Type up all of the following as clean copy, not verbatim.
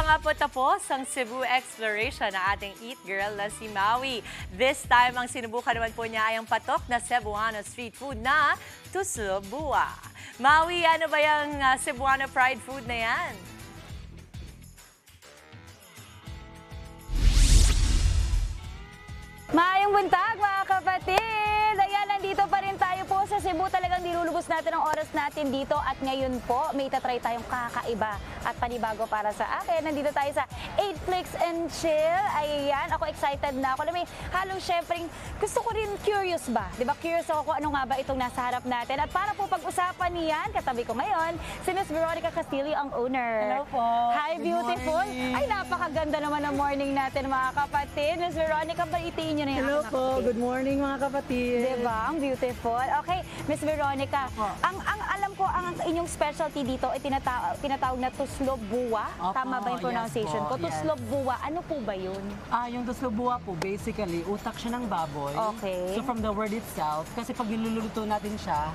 nga po tapos ang Cebu exploration ng ating Eat Girl na si Maui. This time, ang sinubukan naman po niya ay ang patok na Cebuano street food na Tuslo Bua. Maui, ano ba yung Cebuano fried food na yan? Maayong buntag mga kapatid! Ayan, nandito pa rin tayo po sa Cebu. Talagang nilulubos natin ang oras natin dito. At ngayon po, may itatry tayong kakaiba at panibago para sa akin. Nandito tayo sa 8 Flicks and Chill. Ayan, ako excited na ako. May halong syempre, gusto ko rin curious ba? Diba curious ako kung ano nga ba itong nasa harap natin. At para po pag-usapan niyan, katabi ko ngayon, si Miss Veronica Castillo, ang owner. Hello po. Hi, beautiful. Ay, napakaganda naman ang morning natin mga kapatid. Miss Veronica, balitiin niyo na yung Hello aking po, kapatid. good morning mga kapatid. Diba? Ang beautiful. Okay, Miss Veronica, ang alam ko, ang inyong specialty dito ay tinatawag na Tuslo Bua. Opo, Tama ba yung pronunciation yes ko? po, Tuslo Bua, ano po ba yun? Yung Tuslo Bua po, basically, utak siya ng baboy. Okay. So from the word itself, kasi pag niluluto natin siya,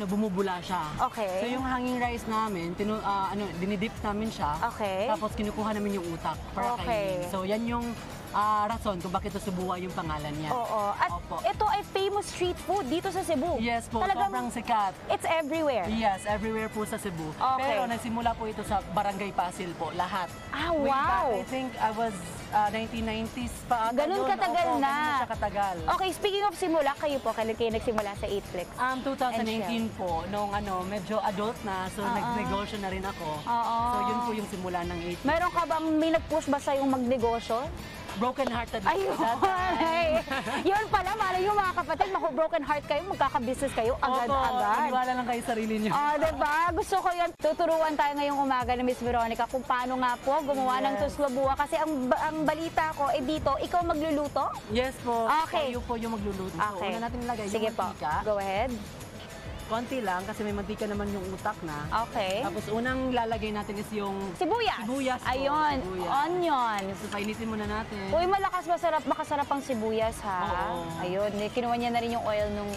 bumubula siya. Okay. So yung hanging rice namin, dinidip namin siya. Okay. Tapos kinukuha namin yung utak para Okay. kainin. So yan yung rason kung bakit Tuslo Bua yung pangalan niya. Oo. At Opo. ito ay famous street food dito sa Cebu. Yes po, Talagang sobrang sikat. it's everywhere. Yes, everywhere po sa Cebu. Okay. Pero nagsimula po ito sa Barangay Pasil po, lahat. Ah, Way back, wow. I think I was 1990s pa. ata Ganun yun. katagal Opo, na. ganun na siya katagal. Okay, speaking of simula, kayo po, kailan kayo nagsimula sa 8 Flicks? 2018 po, nung medyo adult na, so nagnegosyo na rin ako. Oo. So yun po yung simula ng 8. Meron ka bang may nag-push ba sa'yong magnegosyo? Broken hearted Ayun! that time. Ay, yun pala, malay yung mga kapatid, broken heart kayo, magkaka-business kayo agad-agad. Maniwala lang kayo sa sarili niyo. Diba? Gusto ko yun. Tuturuan tayo ngayong umaga ni Miss Veronica kung paano nga po gumawa ng Tuslo Bua. Kasi ang balita ko, dito, ikaw magluluto? Yes po. Okay. Kayo po yung magluluto. So, Okay. una natin ilagay Sige yung po. mantika. Go ahead. Konti lang kasi may mantika naman yung utak na. Okay. Tapos unang lalagay natin is yung Sibuyas. Sibuyas po, Ayun. sibuyas. Onion. So, painitin muna natin. Uy, makasarap ang sibuyas ha. Oo. Ayun, kinuha niya na rin yung oil nung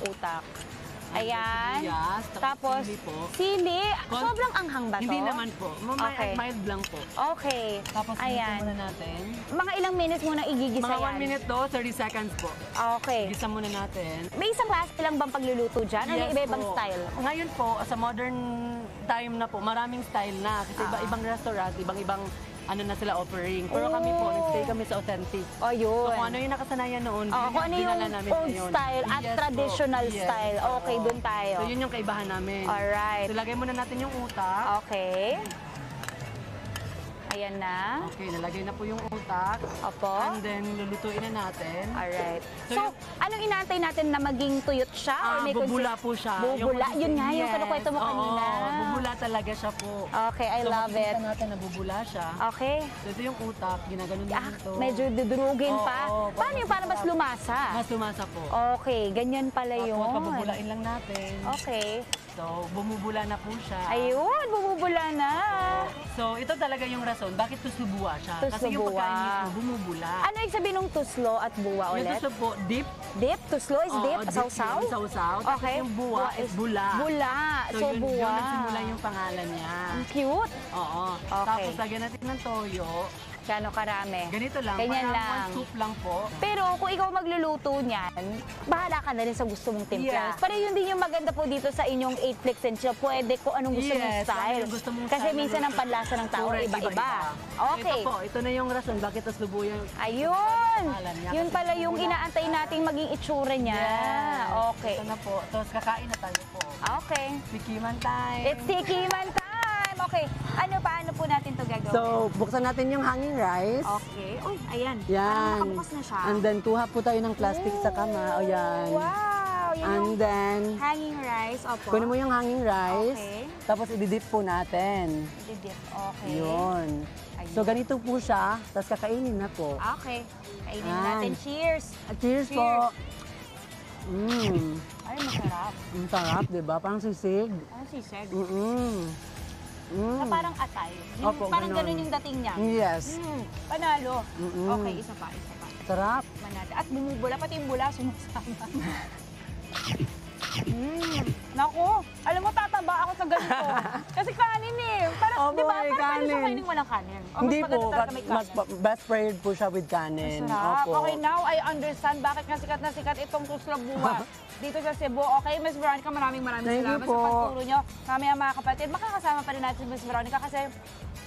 utak. Ayan. Sibuyas, Tapos, sili po. sili. Kon- Sobrang anghang ba to? Hindi naman po. Okay. Mild lang po. Okay. Tapos Ayan. muna natin. Mga ilang minutes muna igigisa Mga yan? 1 minute to, 30 seconds po. Okay. Gisa muna natin. May isang klase lang bang pagluluto dyan? O may iba-ibang po. style? Ngayon po, sa modern time na po, maraming style na. Kasi iba-ibang restaurant, ibang-ibang na sila offering. Pero kami po, nag-stay kami sa authentic. O yun. So kung ano yung nakasanayan noon, Kung ano yung dinala namin old ngayon. style at Yes po. traditional Yes. style. Okay, Oo. dun tayo. So yun yung kaibahan namin. Alright. So lagay muna natin yung utak. Okay. Ayan na. Okay, nalagay na po yung utak. Opo. And then, lulutuin na natin. Alright. So, So, anong inaantay natin na maging tuyot siya? Or may bubula po siya. Bubula? Yun nga, yung Yes. kinukwento mo kanina. Oo, bubula talaga siya po. Okay, I love it. makikita natin na bubula siya. Okay. So, ito yung utak, ginaganon natin ito. Medyo dudurugin pa. Oo, Paano yung para mas lumasa? Mas lumasa po. Okay, ganyan pala yun. Tapos, pabubulain lang natin. Okay. So, bumubula na po siya. Ayun, bumubula na. So, ito talaga yung rason. Bakit tuslo-buwa siya? Tuslo Kasi yung buwa. pagkain mismo, bumubula. Ano yung sabihin ng tuslo at buwa Yung ulit? tuslo po, dip. Dip? Tuslo is Oo, dip? dip Sausaw? yun, sausaw. Tapos Okay. yung buwa is bula. Bula. So, yun, buwa. Yun nagsimula yung pangalan niya. Ang cute. Oo. Okay. Tapos lagyan natin ng toyo. Gano'ng karami? Ganito lang. Ganyan parang lang. one scoop lang po. Pero kung ikaw magluluto niyan, bahala ka na rin sa gusto mong timpla. Yes. Pero yun din yung maganda po dito sa inyong 8 Flicks and Chill. Pwede kung anong gusto mong Yes, style. ano yung gusto mong Kasi style minsan na ang panlasa ng tao Correct, iba-iba. Okay. Ito po, ito na yung rason bakit tas lubuyan. Ayun! Pangalan niya, Yun kasi pala yung bumubula. inaantay nating maging itsura niya. Okay. Ito na po. Tapos kakain na tayo po. Okay. Tikiman time. It's Tikiman time! Okay. Paano po natin to gagawin? So, buksan natin yung hanging rice. Okay. Uy, ayan. Parang Yan. nakabukas na siya. And then, kuha po tayo ng plastic sa kama. O yan. Wow! Yun And yung then, hanging rice. Opo. kunin mo yung hanging rice. Okay. Tapos, ididip po natin. Didip. Okay. Yun. Ayun. So, ganito po siya. Tapos, kakainin na po. Okay. Kainin Yan. natin. Cheers! Cheers po. Ay, masarap. Ang sarap, di ba? Parang sisig. Ano sisig? Mm. Na parang atay. Opo, Parang ganon. ganun yung dating niya. Yes. Panalo. Mm-mm. Okay, isa pa, isa pa. Sarap. Manati. At bumubula, pati yung bula sumasama. Naku, alam mo tataba ako sa ganito. Kasi kanin eh. Parang, Opo, di ba? eh, Parang pwede siya kanin. kainin walang kanin? O Hindi mas maganda po, talaga may mas kanin? best paired po siya with kanin. Sarap. Opo. Okay, now I understand bakit nga sikat na sikat itong tuslabua dito sa Cebu. Okay, Miss Veronica, maraming Thank you salamat po. sa pagturo nyo. Mamaya mga kapatid, makakasama pa rin natin si Miss Veronica kasi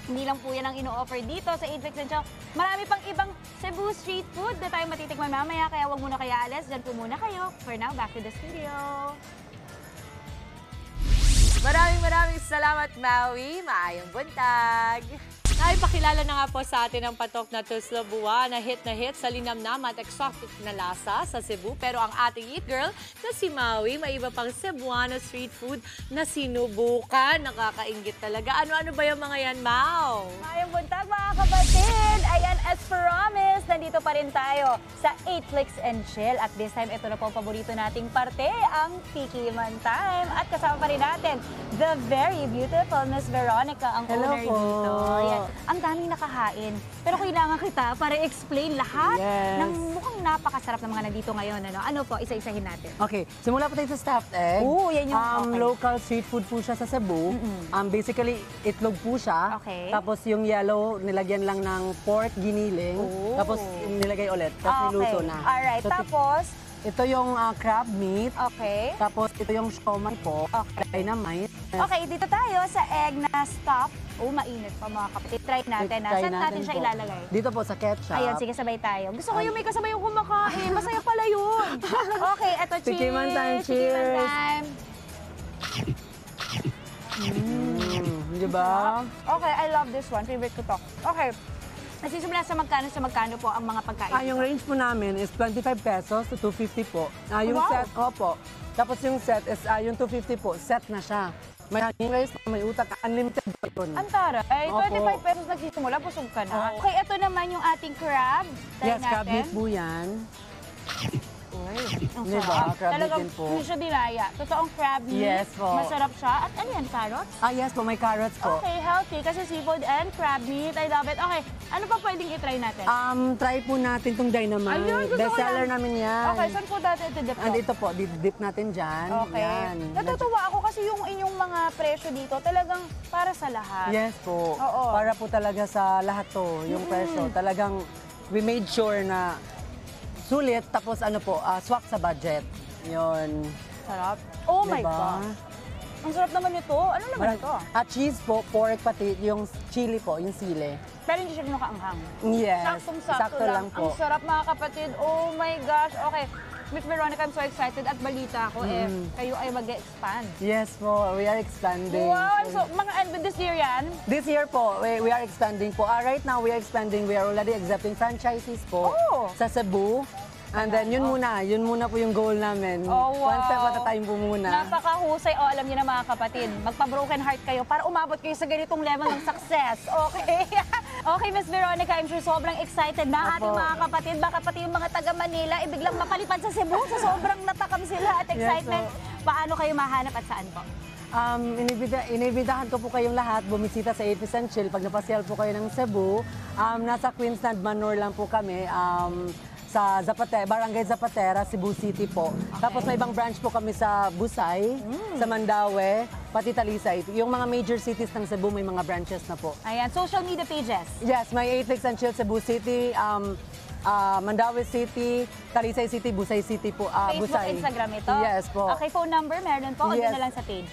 hindi lang po yan ang ino-offer dito sa 8 Fix and Chow. Marami pang ibang Cebu street food na tayo matitikman mamaya, kaya wag muna kayo alis. Diyan po muna kayo. For now, back to the studio. Maraming salamat, Maui. Maayong buntag. Naipakilala na nga po sa atin ang patok na tuslabua na hit sa linamnam at exotic na lasa sa Cebu. Pero ang ating eat girl na si Maui, may iba pang Cebuano street food na sinubukan. Nakakaingit talaga. Ano-ano ba yung mga yan, Mau? Mayang buntag mga kapatid! Ayan, as promised, nandito pa rin tayo sa 8 Flicks and Chill. At this time, ito na po ang paborito nating parte, ang Tikiman Time. At kasama pa rin natin, the very beautiful Miss Veronica, ang Hello owner po. dito. Ayan, ang daming nakahain. Pero kailangan kita para explain lahat Yes. ng mukhang napakasarap ng mga nandito ngayon. Ano po, isa-isahin natin. Okay, simula po tayo sa stuffed egg. Oo, yan yung okay. Local street food po siya sa Cebu. Basically, itlog po siya. Okay. Tapos yung yellow, nilagyan lang ng pork giniling. Oo. Tapos nilagay ulit. Tapos niluto na. Alright, So, tapos, ito yung crab meat. okay. Tapos ito yung siomai po. Okay. Dynamite. Okay, dito tayo sa egg na stuff. Oh, mainit pa mga kapatid. Try natin. Try Saan natin siya po. ilalagay? Dito po sa ketchup. Ayun, sige, sabay tayo. Gusto ko yung may kasabay yung kumakain. Masaya pala yun. Okay, eto, cheers. Tikiman time, Tikiman cheers. time. Di ba? Okay, I love this one. Favorite ko to. Okay. Nasisimula sa magkano po ang mga pagkain? Yung range po namin is 25 pesos to 250 po. Yung Wow. set, opo. Tapos yung set is yung 250 po, set na siya. May hanging rice, may utak, unlimited po yun. Ang tara. Ay, Opo. 25 pesos nagsisimula, busog ka na. Oo. Okay, ito naman yung ating crab. Try Yes, crab natin. meat po yan. Uy, ang Di ba? sarap. Crab meat Talagang din po. hindi siya dinaya. Totoong crab meat. Yes po. Masarap siya. At ano yan, carrots? Yes po, may carrots po. Okay, healthy kasi seafood and crab meat. I love it. Okay, ano pa pwedeng i-try natin? Try po natin tong dynamite. Ayun, gusto ko Bestseller yan. namin yan. Okay, saan po dati ito dip And ito po, dip natin dyan. Okay. Yan. Natutuwa ako kasi yung inyong mga presyo dito talagang para sa lahat. Yes po. Oo. Para po talaga sa lahat to, yung presyo. Talagang we made sure na sulit, tapos ano po, swak sa budget. Yun. Sarap. Oh my Diba? God. Ang sarap naman ito. Ano naman ito? At cheese po, pork, pati yung chili po, yung sile. Pero hindi siya kinakaanghang. Yes. Saktong-sakto lang. po. Ang sarap mga kapatid. Oh my gosh. Okay. Miss Veronica, I'm so excited at balita ko kayo ay mag-expand. Yes po, we are expanding. Wow! So, mga end this year yan? This year po, we are expanding po. Right now, we are expanding. We are already accepting franchises po Oh! sa Cebu. And then, yun muna po yung goal namin. Oh, wow. One step at a time po muna. Napakahusay. O, alam niyo na mga kapatid, magpa-broken heart kayo para umabot kayo sa ganitong level ng success. Okay? Okay, Miss Veronica, I'm sure sobrang excited na ating Apo. mga kapatid. Baka pati yung mga taga Manila, biglang mapalipad sa Cebu. Sa sobrang natakam sila at excitement. Paano kayo mahanap at saan po? Inibitahan ko po kayong lahat bumisita sa Apis and Chill. Pag napasyal po kayo ng Cebu, nasa Queensland Manor lang po kami. Sa Barangay Zapatera, Cebu City po. Tapos may ibang branch po kami sa Busay, sa Mandaue, pati Talisay. Yung mga major cities ng Cebu, may mga branches na po. Ayan, social media pages. Yes, may 8 Flicks and Chill Cebu City, Mandaue City, Talisay City, Busay City po. Facebook, Busay. Instagram ito. Yes po. Okay, phone number, meron po. O Yes. doon na lang sa page.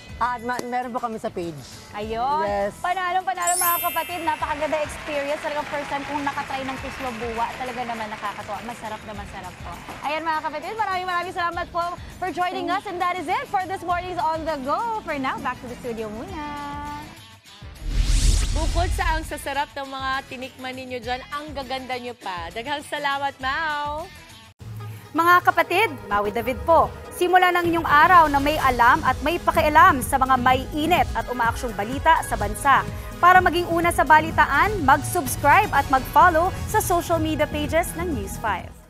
Meron po kami sa page. Ayun. Yes. Panalo mga kapatid. Napakaganda experience. Talagang first time kong nakatry ng tuslabua. Talaga naman nakakatuwa. Masarap na masarap po. Ayan mga kapatid, maraming salamat po for joining us. And that is it for this morning's On The Go. For now, back to the studio muna. Bukod sa ang sasarap ng mga tinikman ninyo dyan, ang gaganda nyo pa. Daghang salamat, Mau! Mga kapatid, Maui David po. Simula ng inyong araw na may alam at may pakialam sa mga may init at umaaksyong balita sa bansa. Para maging una sa balitaan, mag-subscribe at mag-follow sa social media pages ng News 5.